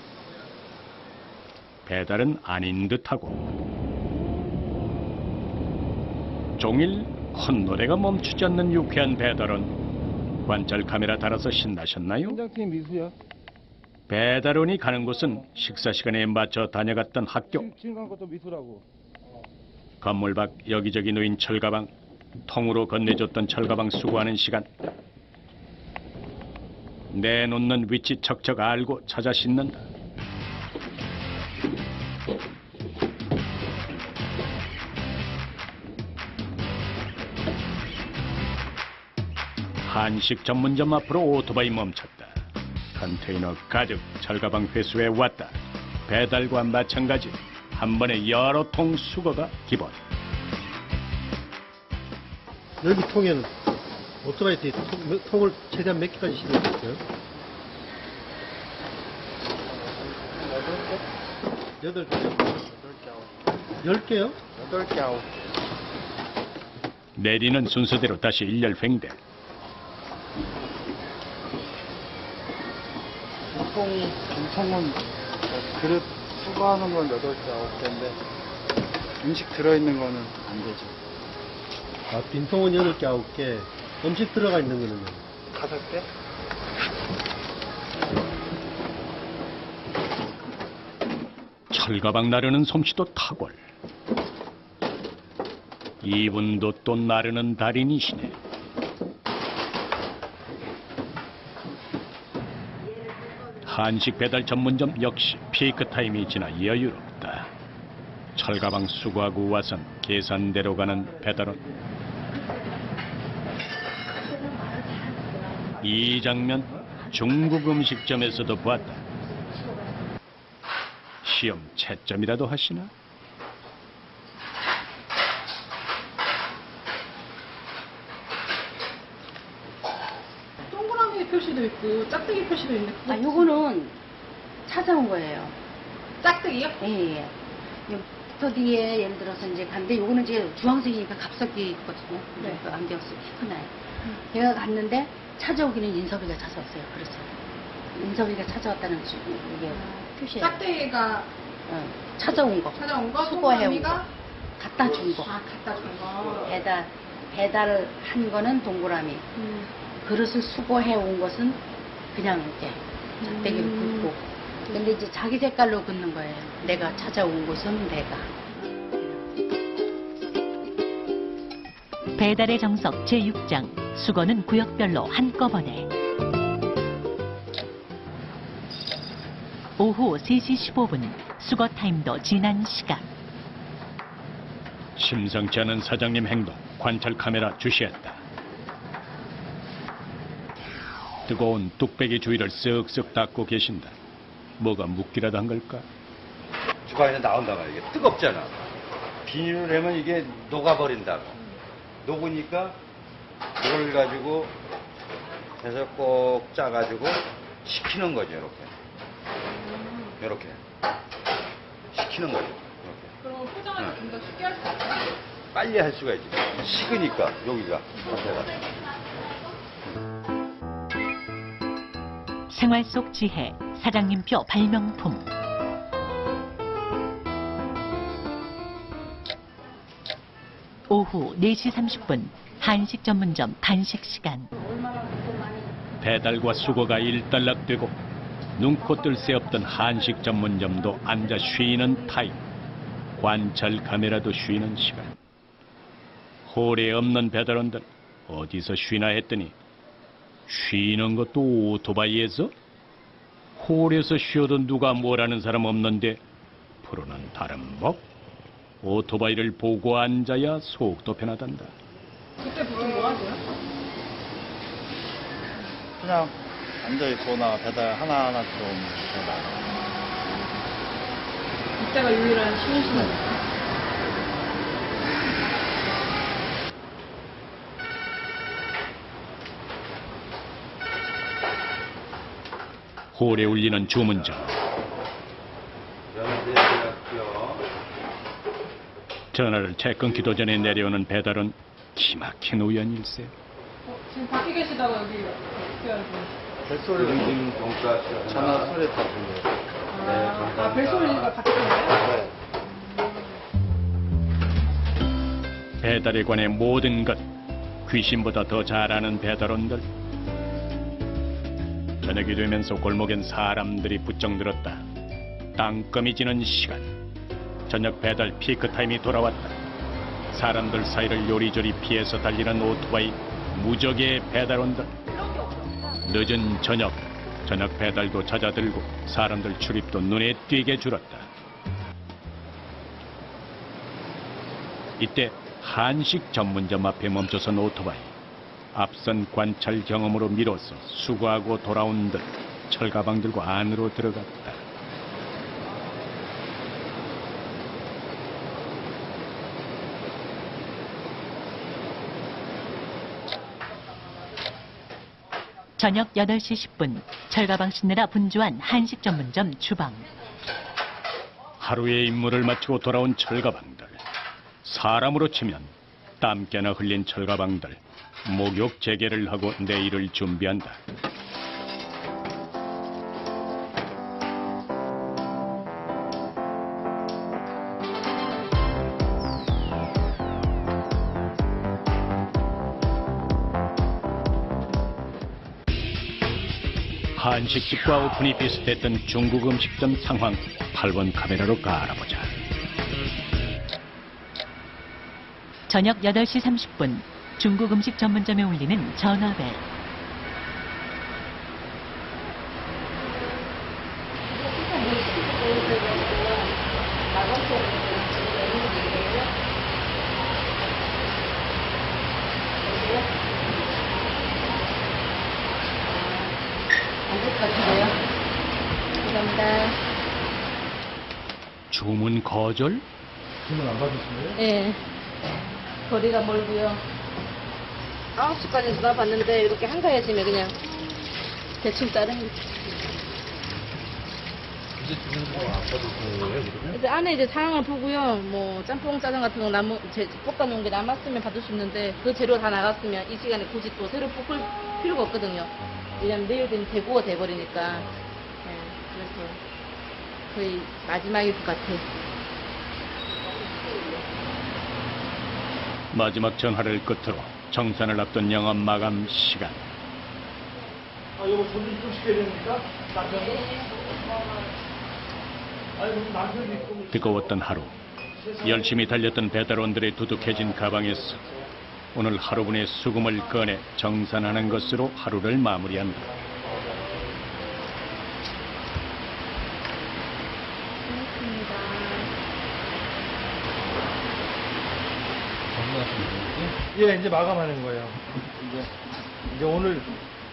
배달은 아닌 듯하고 종일 콧노래가 멈추지 않는 유쾌한 배달원. 관찰 카메라 달아서 신나셨나요? 현장팀 미수야. 배달원이 가는 곳은 식사 시간에 맞춰 다녀갔던 학교. 지금 간 것도 미수라고. 건물 밖 여기저기 놓인 철가방, 통으로 건네줬던 철가방 수거하는 시간. 내놓는 위치 척척 알고 찾아 싣는다. 한식 전문점 앞으로 오토바이 멈췄다. 컨테이너 가득 철가방 회수해 왔다. 배달과 마찬가지. 한 번에 여러 통 수거가 기본. 여기 통에는 오토바이 뒤에 통을 최대한 몇 개까지 실을 수 있어요? 8개. 10개요? 8개, 9개. 내리는 순서대로 다시 일렬 횡대. 보통 빈통은 그릇 수거하는 건 8개, 9개인데 음식 들어있는 거는 안 되죠. 아, 빈통은 8개, 9개. 음식 들어가 있는 거는요? 5개? 철가방 나르는 솜씨도 탁월. 이분도 또 나르는 달인이시네. 한식 배달 전문점 역시 피크 타임이 지나 여유롭다. 철가방 수거하고 와선 계산대로 가는 배달원. 이 장면 중국 음식점에서도 봤다. 시험 채점이라도 하시나? 동그라미 표시도 있고 짝대기 표시도 있는데 그거 아, 요거는 찾아온 거예요. 짝대기요? 예, 예. 저 뒤에 예를 들어서 이제 갔는데 요거는 이제 주황색이니까 갑석이 있거든요. 네. 그 안경 쓰기 키 크나요? 제가 갔는데 찾아오기는 인섭이가 찾아왔어요. 그렇죠. 인섭이가 찾아왔다는 이게 표시예요. 짝대기가 찾아온 거. 찾아온 거, 수거해온 거. 동그라미가 갖다 준 거. 아, 갖다 준 거. 배달한 거는 동그라미. 그릇을 수거해온 것은 그냥 이제 짝대기를 긋고. 근데 이제 자기 색깔로 긋는 거예요. 내가 찾아온 곳은 내가. 배달의 정석 제6장 수거는 구역별로 한꺼번에. 오후 3시 15분 수거 타임도 지난 시각. 심상치 않은 사장님 행동 관찰 카메라 주시했다. 뜨거운 뚝배기 주위를 쓱쓱 닦고 계신다. 뭐가 묻기라도 한 걸까? 주방에서 나온다고 이게 뜨겁잖아. 비닐을 하면 이게 녹아버린다고. 녹으니까 그걸 가지고 해서 꼭 짜가지고 식히는 거죠, 이렇게. 이렇게. 식히는 거죠. 이렇게. 그럼 포장을 좀 더 쉽게 할 수 있어요? 빨리 할 수가 있지. 식으니까, 여기가. 자체가. 생활 속 지혜 사장님표 발명품. 오후 4시 30분 한식 전문점 간식 시간. 배달과 수거가 일단락되고 눈코 뜰 새 없던 한식 전문점도 앉아 쉬는 타임. 관찰 카메라도 쉬는 시간. 홀에 없는 배달원들 어디서 쉬나 했더니 쉬는 것도 오토바이에서? 홀에서 쉬어도 누가 뭐라는 사람 없는데 프로는 다른 법? 오토바이를 보고 앉아야 속도 편하단다. 그때 보통 뭐 하세요? 그냥 앉아있거나 배달 하나하나 좀 배달. 이때가 유일한 쉬는 시간이에요. 홀에 울리는 주문전. 전화를 채 끊기도 전에 내려오는 배달은 기막힌 우연일세. 지금 밖에 계시다가 여기 어떻게 벨소리 전화 소리 다 들려요. 아, 벨소리가 같이 들려요? 배달에 관해 모든 것 귀신보다 더 잘 아는 배달원들. 저녁이 되면서 골목엔 사람들이 부쩍 늘었다. 땅거미 지는 시간. 저녁 배달 피크타임이 돌아왔다. 사람들 사이를 요리조리 피해서 달리는 오토바이, 무적의 배달원들. 늦은 저녁 배달도 잦아들고 사람들 출입도 눈에 띄게 줄었다. 이때 한식 전문점 앞에 멈춰선 오토바이. 앞선 관찰 경험으로 미뤄서 수거하고 돌아온 듯 철가방 들고 안으로 들어갔다. 저녁 8시 10분 철가방 싣느라 분주한 한식 전문점 주방. 하루의 임무를 마치고 돌아온 철가방들. 사람으로 치면 땀깨나 흘린 철가방들. 목욕 재개를 하고 내일을 준비한다. 한식집과 오픈이 비슷했던 중국 음식점 상황 8번 카메라로 깔아보자. 저녁 8시 30분 중국 음식 전문점에 울리는 전화벨. 감사합니다. 주문 거절? 주문 안 받으시네요? 예. 거리가 멀고요. 9시까지 전화봤는데 이렇게 한가해지면 그냥 대충 자른 게. 이제 주문도 안 받으시는 거예요, 그러면? 이제 안에 이제 상황을 보고요. 뭐 짬뽕 짜장 같은 거 볶아놓은 게 남았으면 받을 수 있는데 그 재료 다 나갔으면 이 시간에 굳이 또 새로 볶을 필요가 없거든요. 왜냐면 내일 되면 대구가 돼버리니까. 네, 그래서 거의 마지막일 것 같아요. 마지막 전화를 끝으로 정산을 앞둔 영업 마감 시간. 아, 이거 손님 좀 시켜야 됩니까? 남편이? 아니, 그럼 남편이 있고. 뜨거웠던 하루. 열심히 달렸던 배달원들의 두둑해진 가방에서 오늘 하루분의 수금을 꺼내 정산하는 것으로 하루를 마무리한다. 예, 이제 마감하는 거예요. 이제 오늘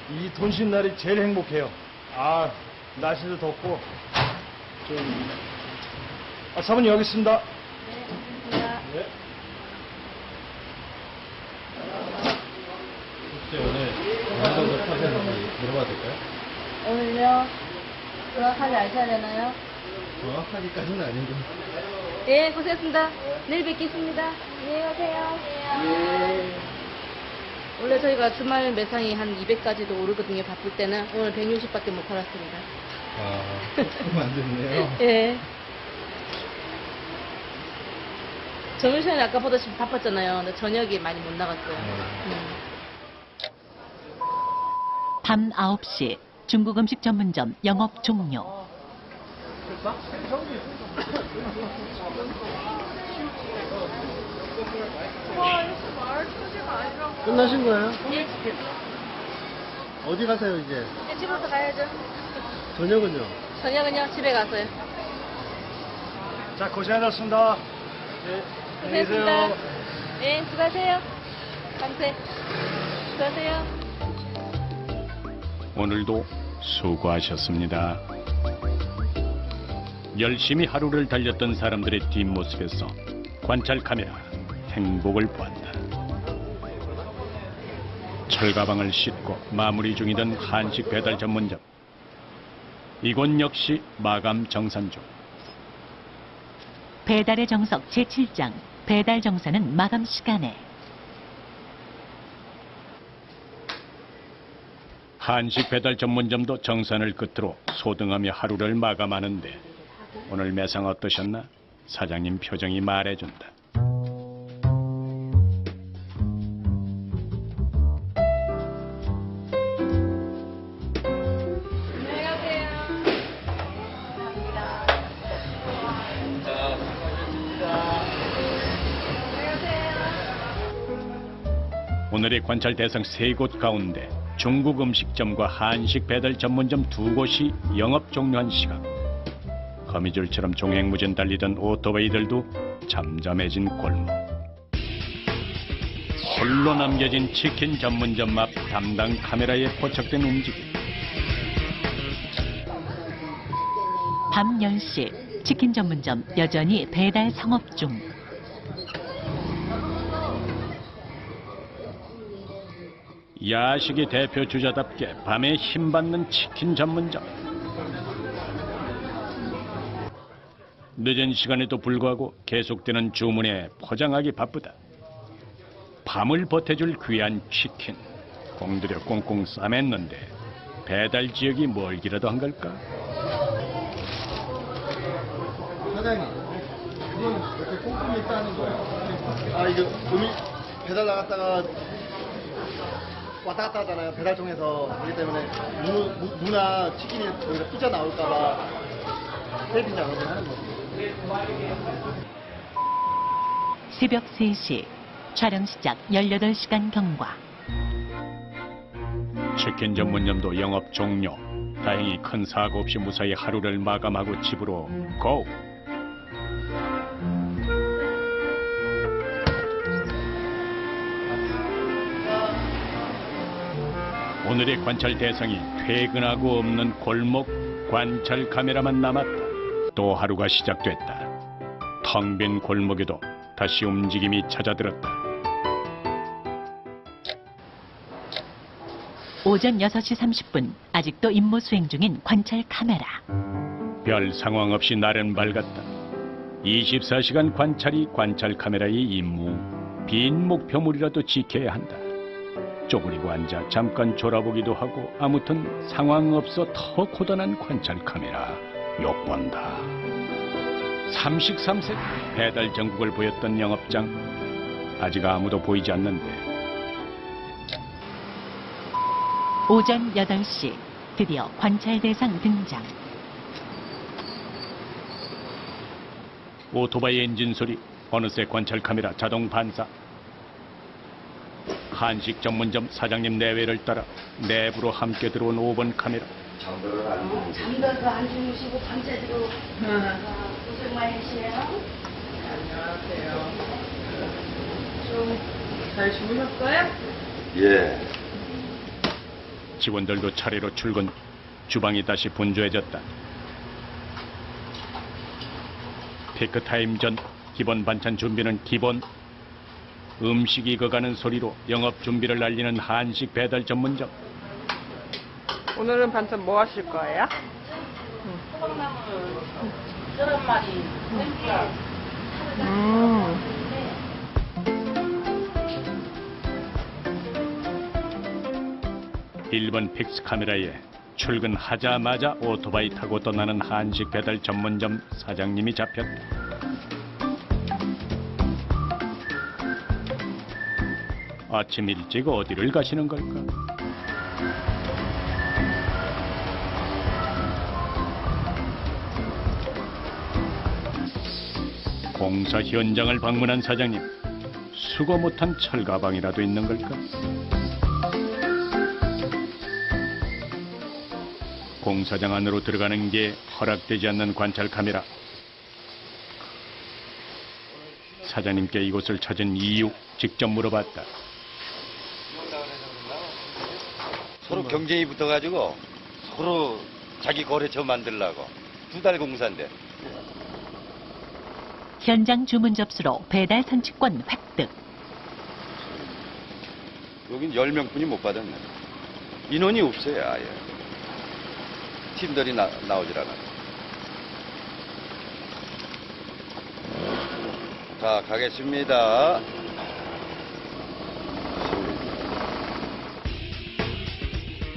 이 돈 쉰 날이 제일 행복해요. 아, 날씨도 덥고 좀. 사모님 여기 있습니다. 네. 혹시 오늘 어느 정도 타셨는지 물어봐도 될까요? 오늘요? 정확하게 아셔야 되나요? 정확하기까지는 아닌데. 예, 고생했습니다. 내일 뵙겠습니다. 안녕히 가세요. 원래 저희가 주말 매상이 한 200까지도 오르거든요. 바쁠 때는. 오늘 160밖에 못 팔았습니다. 조금 안 좋네요. 예. 점심시간에 아까 보다시피 바빴잖아요. 근데 저녁에 많이 못 나갔어요. 밤 9시 중국 음식 전문점 영업 종료. 끝나신 거예요? 예. 어디 가세요 이제? 집으로 가야죠. 저녁은요? 저녁은요? 집에 가서요. 자, 고생하셨습니다. 네, 안녕히 고생했습니다. 계세요. 네, 수고하세요. 감세. 수고하세요. 오늘도 수고하셨습니다. 열심히 하루를 달렸던 사람들의 뒷모습에서 관찰 카메라 행복을 보았다. 철가방을 싣고 마무리 중이던 한식 배달 전문점. 이곳 역시 마감 정산 중. 배달의 정석 제7장 배달 정산은 마감 시간에. 한식 배달 전문점도 정산을 끝으로 소등하며 하루를 마감하는데 오늘 매상 어떠셨나? 사장님 표정이 말해준다. 오늘의 관찰 대상 3곳 가운데 중국 음식점과 한식 배달 전문점 2곳이 영업 종료한 시각. 거미줄처럼 종횡무진 달리던 오토바이들도 잠잠해진 골목. 홀로 남겨진 치킨 전문점 앞 담당 카메라에 포착된 움직임. 밤 10시 치킨 전문점 여전히 배달 상업 중. 야식의 대표 주자답게 밤에 힘받는 치킨 전문점. 늦은 시간에도 불구하고 계속되는 주문에 포장하기 바쁘다. 밤을 보태줄 귀한 치킨 공들여 꽁꽁 싸맸는데 배달 지역이 멀기라도 한 걸까? 사장님, 이건 이렇게 꼼꼼히 싸는 거예요. 아, 이거 배달 나갔다가 왔다 갔다 하잖아요. 배달통에서. 그렇기 때문에 무나 치킨이 여기서 삐져나올까봐 세팅을 하는 거예요. 새벽 3시 촬영 시작 18시간 경과. 치킨 전문점도 영업 종료. 다행히 큰 사고 없이 무사히 하루를 마감하고 집으로 고! 오늘의 관찰 대상이 퇴근하고 없는 골목 관찰 카메라만 남았다. 또 하루가 시작됐다. 텅 빈 골목에도 다시 움직임이 찾아들었다. 오전 6시 30분 아직도 임무 수행 중인 관찰 카메라. 별 상황 없이 날은 밝았다. 24시간 관찰이 관찰 카메라의 임무. 빈 목표물이라도 지켜야 한다. 쪼그리고 앉아 잠깐 졸아보기도 하고 아무튼 상황 없어 더 고단한 관찰 카메라. 욕본다. 33세 배달 전국을 보였던 영업장. 아직 아무도 보이지 않는데. 오전 8시 드디어 관찰 대상 등장. 오토바이 엔진 소리, 어느새 관찰 카메라 자동 반사. 한식 전문점 사장님 내외를 따라 내부로 함께 들어온 5번 카메라. 잠들어서 안 주무시고 밤새도록 고생 많이 하시네요. 안녕하세요. 좀 잘 주무셨어요? 예. 직원들도 차례로 출근. 주방이 다시 분주해졌다. 피크타임 전 기본 반찬 준비는 기본. 음식이 익어가는 소리로 영업 준비를 알리는 한식 배달 전문점. 오늘은 반찬 뭐 하실 거예요? 소박나물 8마리 일본 픽스 카메라에 출근하자마자 오토바이 타고 떠나는 한식 배달 전문점 사장님이 잡혔다. 아침 일찍 어디를 가시는 걸까? 공사 현장을 방문한 사장님. 수거 못한 철가방이라도 있는 걸까? 공사장 안으로 들어가는 게 허락되지 않는 관찰 카메라. 사장님께 이곳을 찾은 이유 직접 물어봤다. 서로 경쟁이 붙어가지고 서로 자기 거래처 만들려고 2달 공사인데. 현장 주문 접수로 배달 선취권 획득. 여긴 10명뿐이 못 받았네. 인원이 없어요, 아예. 팀들이 나오질 않아요. 자, 가겠습니다.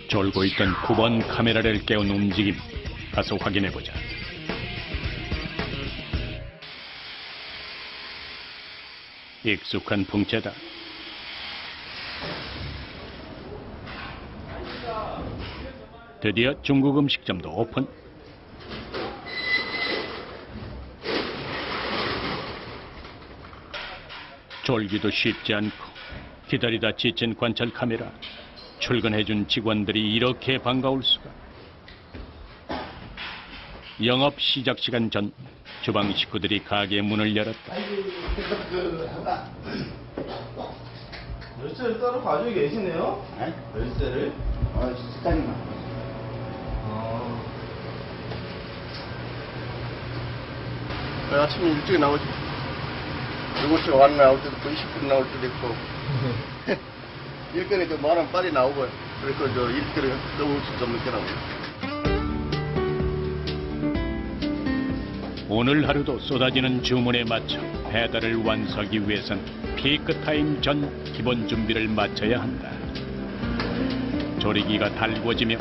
졸고 있던 9번 카메라를 깨운 움직임. 가서 확인해보자. 익숙한 풍채다. 드디어 중국 음식점도 오픈. 졸기도 쉽지 않고 기다리다 지친 관찰 카메라. 출근해준 직원들이 이렇게 반가울 수가. 영업 시작 시간 전 주방 식구들이 가게 문을 열었다. 열쇠를 따로 가지고 계시네요? 네? 열쇠를? 식당이만. 아침에 일찍 나오지. 7시에 완 나올 때도 있고 20분 나올 때도 있고. 일거리 좀 많으면 빨리 나오고. 그래서 저 일거리 너무 좀 늦게 나오고. 오늘 하루도 쏟아지는 주문에 맞춰 배달을 완수하기 위해선 피크타임 전 기본 준비를 마쳐야 한다. 조리기가 달궈지며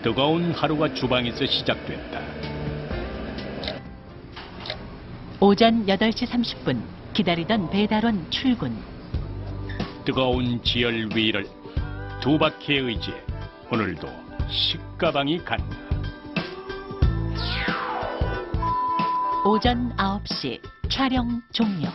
뜨거운 하루가 주방에서 시작됐다. 오전 8시 30분 기다리던 배달원 출근. 뜨거운 지열 위를 2바퀴에 의지해 오늘도 식가방이 간다. 오전 9시 촬영 종료.